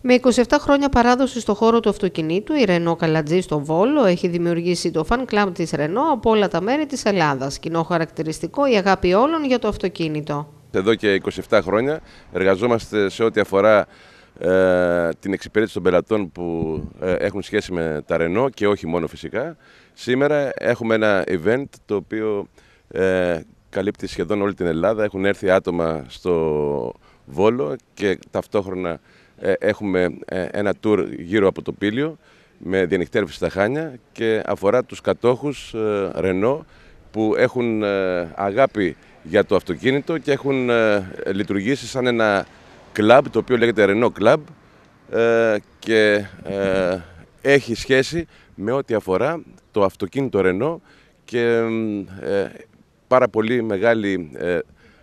Με 27 χρόνια παράδοση στο χώρο του αυτοκινήτου, η Renault Καλατζή στο Βόλο έχει δημιουργήσει το fan club της Renault από όλα τα μέρη της Ελλάδας. Κοινό χαρακτηριστικό η αγάπη όλων για το αυτοκίνητο. Εδώ και 27 χρόνια εργαζόμαστε σε ό,τι αφορά την εξυπηρέτηση των πελατών που έχουν σχέση με τα Renault και όχι μόνο φυσικά. Σήμερα έχουμε ένα event το οποίο καλύπτει σχεδόν όλη την Ελλάδα. Έχουν έρθει άτομα στο Βόλο και ταυτόχρονα έχουμε ένα tour γύρω από το Πήλιο με διανυκτέρευση στα Χάνια και αφορά τους κατόχους Renault που έχουν αγάπη για το αυτοκίνητο και έχουν λειτουργήσει σαν ένα κλαμπ το οποίο λέγεται Renault Club και έχει σχέση με ό,τι αφορά το αυτοκίνητο Renault και πάρα πολύ μεγάλη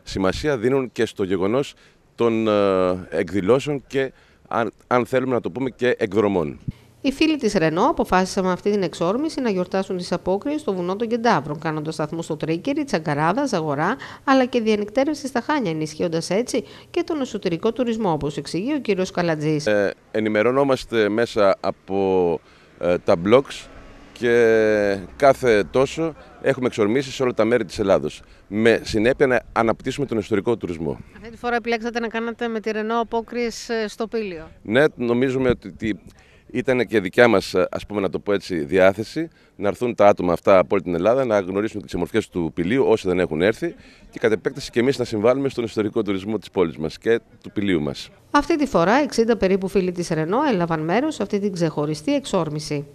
σημασία δίνουν και στο γεγονός των εκδηλώσεων και αν θέλουμε να το πούμε και εκδρομών. Οι φίλοι της Renault αποφάσισαν με αυτή την εξόρμηση να γιορτάσουν τις απόκριες στο βουνό των Κεντάβρων, κάνοντας σταθμούς στο Τρίκερι, Τσαγκαράδα, Ζαγορά, αλλά και διανυκτέρευση στα Χάνια, ενισχύοντας έτσι και τον εσωτερικό τουρισμό, όπως εξηγεί ο κ. Καλατζής. Ενημερωνόμαστε μέσα από τα blogs και κάθε τόσο έχουμε εξορμήσεις σε όλα τα μέρη της Ελλάδος, με συνέπεια να αναπτύσσουμε τον ιστορικό τουρισμό. Αυτή τη φορά επιλέξατε να κάνετε με τη Renault απόκριες στο Πήλιο. Ναι, νομίζουμε ότι ήταν και δικιά μας, ας πούμε να το πω έτσι, διάθεση να έρθουν τα άτομα αυτά από όλη την Ελλάδα να γνωρίσουν τις ομορφιές του Πηλίου όσοι δεν έχουν έρθει και κατ' επέκταση και εμείς να συμβάλλουμε στον ιστορικό τουρισμό της πόλης μας και του Πηλίου μας. Αυτή τη φορά 60 περίπου φίλοι της Renault έλαβαν μέρος σε αυτή την ξεχωριστή εξόρμηση.